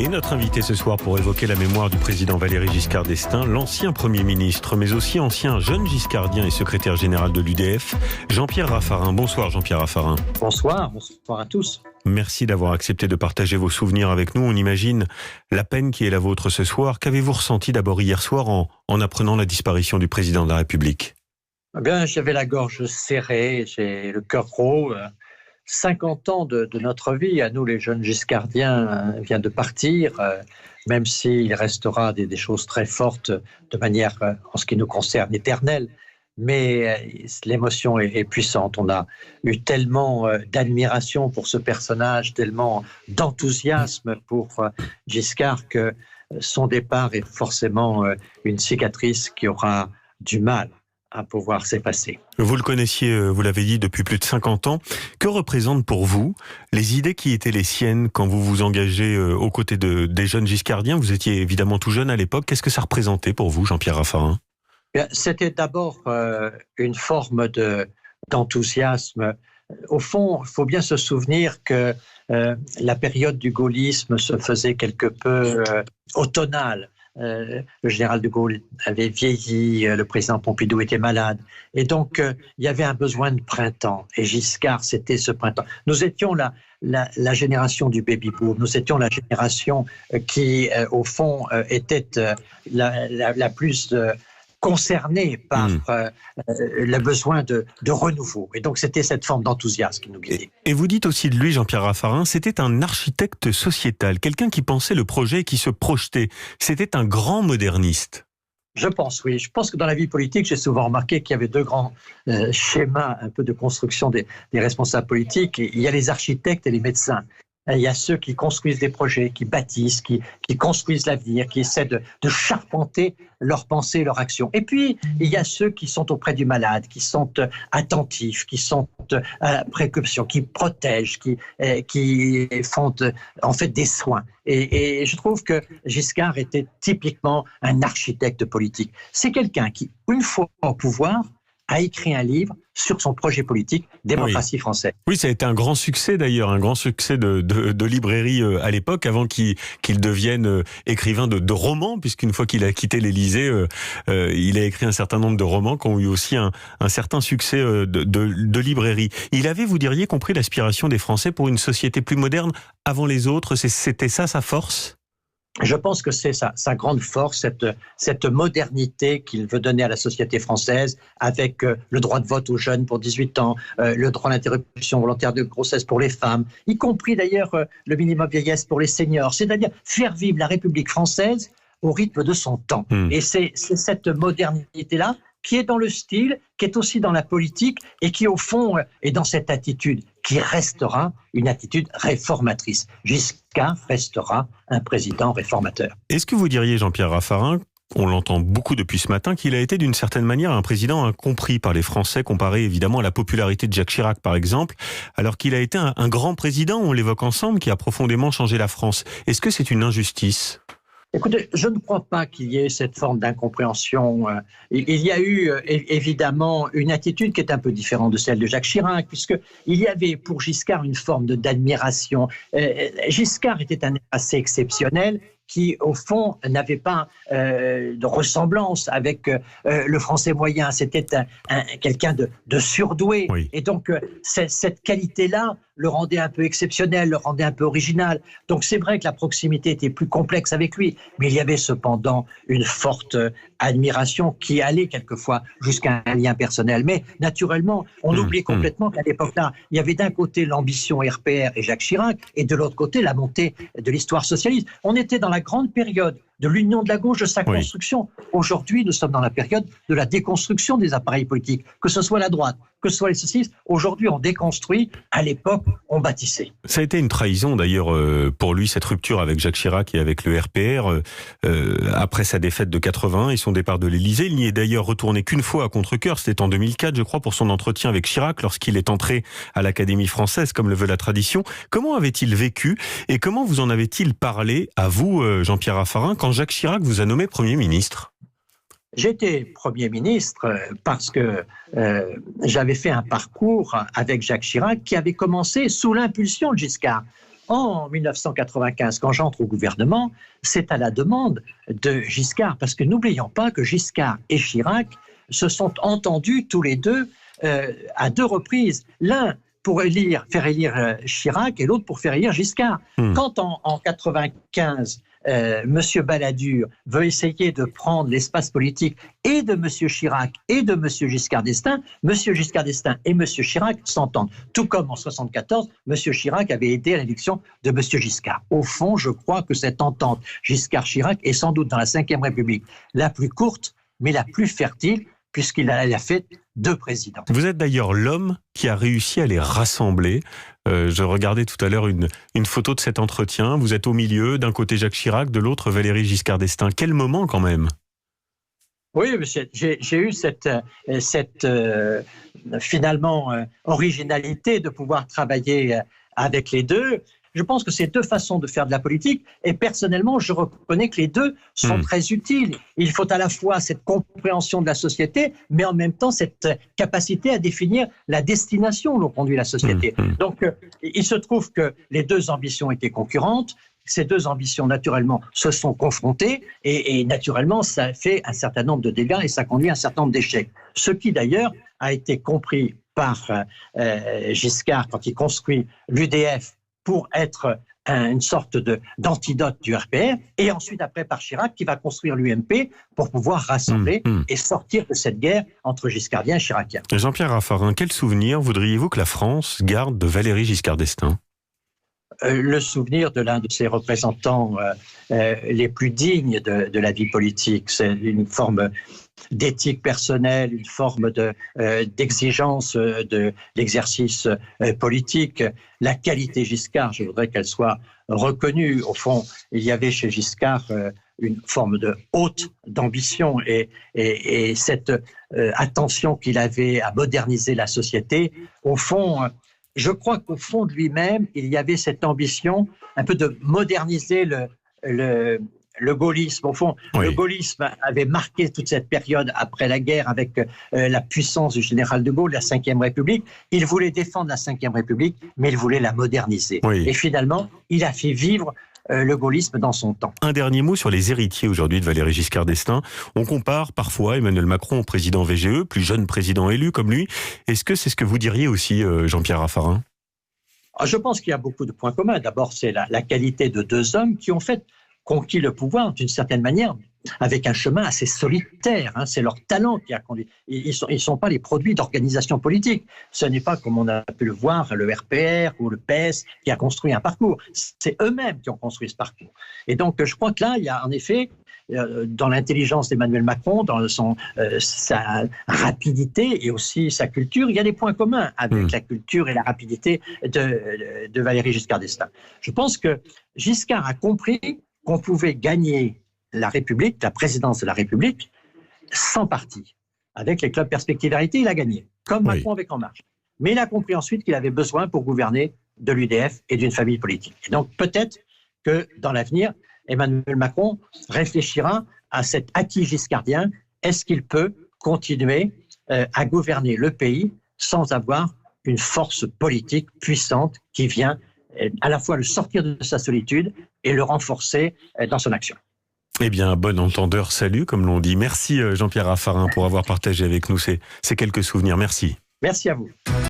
Et notre invité ce soir pour évoquer la mémoire du président Valéry Giscard d'Estaing, l'ancien Premier ministre, mais aussi ancien jeune giscardien et secrétaire général de l'UDF, Jean-Pierre Raffarin. Bonsoir Jean-Pierre Raffarin. Bonsoir à tous. Merci d'avoir accepté de partager vos souvenirs avec nous. On imagine la peine qui est la vôtre ce soir. Qu'avez-vous ressenti d'abord hier soir en apprenant la disparition du président de la République ? Eh bien, j'avais la gorge serrée, j'ai le cœur gros. 50 ans de notre vie, à nous les jeunes giscardiens, vient de partir, même s'il restera des choses très fortes de manière, en ce qui nous concerne, éternelle. Mais l'émotion est puissante. On a eu tellement d'admiration pour ce personnage, tellement d'enthousiasme pour Giscard que son départ est forcément une cicatrice qui aura du mal à pouvoir s'effacer. Vous le connaissiez, vous l'avez dit, depuis plus de 50 ans. Que représentent pour vous les idées qui étaient les siennes quand vous vous engagez aux côtés des jeunes giscardiens ? Vous étiez évidemment tout jeune à l'époque. Qu'est-ce que ça représentait pour vous, Jean-Pierre Raffarin ? C'était d'abord une forme d'enthousiasme. Au fond, il faut bien se souvenir que la période du gaullisme se faisait quelque peu automnale. Le général de Gaulle avait vieilli, le président Pompidou était malade. Et donc, il y avait un besoin de printemps. Et Giscard, c'était ce printemps. Nous étions la génération du baby-boom. Nous étions la génération qui, au fond, était la plus concernés par le besoin de renouveau. Et donc, c'était cette forme d'enthousiasme qui nous guidait. Et vous dites aussi de lui, Jean-Pierre Raffarin, c'était un architecte sociétal, quelqu'un qui pensait le projet et qui se projetait. C'était un grand moderniste. Je pense, oui. Je pense que dans la vie politique, j'ai souvent remarqué qu'il y avait deux grands schémas un peu de construction des responsables politiques. Il y a les architectes et les médecins. Il y a ceux qui construisent des projets, qui bâtissent, qui construisent l'avenir, qui essaient de charpenter leurs pensées, leurs actions. Et puis, il y a ceux qui sont auprès du malade, qui sont attentifs, qui sont à la précaution, qui protègent, qui font en fait des soins. Et je trouve que Giscard était typiquement un architecte politique. C'est quelqu'un qui, une fois au pouvoir, a écrit un livre sur son projet politique, Démocratie française. Oui, ça a été un grand succès d'ailleurs, un grand succès de librairie à l'époque, avant qu'il devienne écrivain de romans, puisqu'une fois qu'il a quitté l'Élysée, il a écrit un certain nombre de romans qui ont eu aussi un certain succès de librairie. Il avait, vous diriez, compris l'aspiration des Français pour une société plus moderne avant les autres. C'était ça sa force ? Je pense que c'est sa grande force, cette modernité qu'il veut donner à la société française, avec le droit de vote aux jeunes pour 18 ans, le droit à l'interruption volontaire de grossesse pour les femmes, y compris d'ailleurs le minimum vieillesse pour les seniors, c'est-à-dire faire vivre la République française au rythme de son temps. Et c'est cette modernité-là qui est dans le style, qui est aussi dans la politique et qui, au fond, est dans cette attitude qui restera une attitude réformatrice. Giscard restera un président réformateur. Est-ce que vous diriez, Jean-Pierre Raffarin, on l'entend beaucoup depuis ce matin, qu'il a été d'une certaine manière un président incompris par les Français, comparé évidemment à la popularité de Jacques Chirac par exemple, alors qu'il a été un grand président, on l'évoque ensemble, qui a profondément changé la France. Est-ce que c'est une injustice ? Écoutez, je ne crois pas qu'il y ait cette forme d'incompréhension. Il y a eu évidemment une attitude qui est un peu différente de celle de Jacques Chirac, puisqu'il y avait pour Giscard une forme d'admiration. Giscard était un être assez exceptionnel qui, au fond, n'avait pas de ressemblance avec le français moyen. C'était quelqu'un de surdoué. Oui. Et donc, cette qualité-là le rendait un peu exceptionnel, le rendait un peu original. Donc, c'est vrai que la proximité était plus complexe avec lui, mais il y avait cependant une forte admiration qui allait quelquefois jusqu'à un lien personnel. Mais naturellement, on oubliait complètement qu'à l'époque-là, il y avait d'un côté l'ambition RPR et Jacques Chirac, et de l'autre côté, la montée de l'histoire socialiste. On était dans la grande période de l'union de la gauche, de sa construction. Aujourd'hui, nous sommes dans la période de la déconstruction des appareils politiques, que ce soit la droite, que ce soit les socialistes. Aujourd'hui, on déconstruit. À l'époque, on bâtissait. Ça a été une trahison d'ailleurs pour lui, cette rupture avec Jacques Chirac et avec le RPR après sa défaite de 81 et son départ de l'Élysée. Il n'y est d'ailleurs retourné qu'une fois à contre-cœur, c'était en 2004 je crois, pour son entretien avec Chirac lorsqu'il est entré à l'Académie française comme le veut la tradition. Comment avait-il vécu et comment vous en avait-il parlé à vous, Jean-Pierre Raffarin, quand Jacques Chirac vous a nommé Premier ministre ? J'étais Premier ministre parce que j'avais fait un parcours avec Jacques Chirac qui avait commencé sous l'impulsion de Giscard. En 1995, quand j'entre au gouvernement, c'est à la demande de Giscard, parce que n'oublions pas que Giscard et Chirac se sont entendus tous les deux à 2 reprises. L'un pour faire élire Chirac et l'autre pour faire élire Giscard. Quand en 1995, M. Balladur veut essayer de prendre l'espace politique et de M. Chirac et de M. Giscard d'Estaing, M. Giscard d'Estaing et M. Chirac s'entendent. Tout comme en 1974, M. Chirac avait aidé à l'élection de M. Giscard. Au fond, je crois que cette entente Giscard-Chirac est sans doute dans la Ve République la plus courte, mais la plus fertile, puisqu'il a fait 2 présidents. Vous êtes d'ailleurs l'homme qui a réussi à les rassembler. Je regardais tout à l'heure une photo de cet entretien. Vous êtes au milieu, d'un côté Jacques Chirac, de l'autre Valéry Giscard d'Estaing. Quel moment quand même! Oui, j'ai eu cette finalement originalité de pouvoir travailler avec les deux. Je pense que c'est 2 façons de faire de la politique et personnellement, je reconnais que les 2 sont très utiles. Il faut à la fois cette compréhension de la société, mais en même temps cette capacité à définir la destination où l'on conduit la société. Donc, il se trouve que les 2 ambitions étaient concurrentes. Ces 2 ambitions, naturellement, se sont confrontées et naturellement, ça fait un certain nombre de dégâts et ça conduit à un certain nombre d'échecs. Ce qui, d'ailleurs, a été compris par Giscard quand il construit l'UDF pour être une sorte d'antidote du RPR, et ensuite après par Chirac qui va construire l'UMP pour pouvoir rassembler et sortir de cette guerre entre giscardiens et chiraciens. Jean-Pierre Raffarin, quel souvenir voudriez-vous que la France garde de Valéry Giscard d'Estaing ? Le souvenir de l'un de ses représentants les plus dignes de la vie politique. C'est une forme d'éthique personnelle, une forme d'exigence de l'exercice politique. La qualité Giscard, je voudrais qu'elle soit reconnue. Au fond, il y avait chez Giscard une forme de haute d'ambition et cette attention qu'il avait à moderniser la société, au fond, je crois qu'au fond de lui-même, il y avait cette ambition un peu de moderniser le gaullisme. Au fond, le gaullisme avait marqué toute cette période après la guerre avec la puissance du général de Gaulle, la Ve République. Il voulait défendre la Ve République, mais il voulait la moderniser. Et finalement, il a fait vivre le gaullisme dans son temps. Un dernier mot sur les héritiers aujourd'hui de Valéry Giscard d'Estaing. On compare parfois Emmanuel Macron au président VGE, plus jeune président élu comme lui. Est-ce que c'est ce que vous diriez aussi, Jean-Pierre Raffarin ? Je pense qu'il y a beaucoup de points communs. D'abord, c'est la qualité de 2 hommes qui ont fait conquis le pouvoir d'une certaine manière avec un chemin assez solitaire. C'est leur talent qui a conduit. Ils sont pas les produits d'organisation politique. Ce n'est pas, comme on a pu le voir, le RPR ou le PS qui a construit un parcours. C'est eux-mêmes qui ont construit ce parcours. Et donc, je crois que là, il y a en effet, dans l'intelligence d'Emmanuel Macron, dans sa rapidité et aussi sa culture, il y a des points communs avec la culture et la rapidité de Valéry Giscard d'Estaing. Je pense que Giscard a compris qu'on pouvait gagner la République, la présidence de la République, sans parti. Avec les clubs Perspective Vérité, il a gagné, comme Macron avec En Marche. Mais il a compris ensuite qu'il avait besoin pour gouverner de l'UDF et d'une famille politique. Et donc peut-être que dans l'avenir, Emmanuel Macron réfléchira à cet acquis giscardien. Est-ce qu'il peut continuer à gouverner le pays sans avoir une force politique puissante qui vient à la fois le sortir de sa solitude et le renforcer dans son action? Eh bien, bon entendeur, salut, comme l'on dit. Merci Jean-Pierre Raffarin pour avoir partagé avec nous ces quelques souvenirs. Merci. Merci à vous.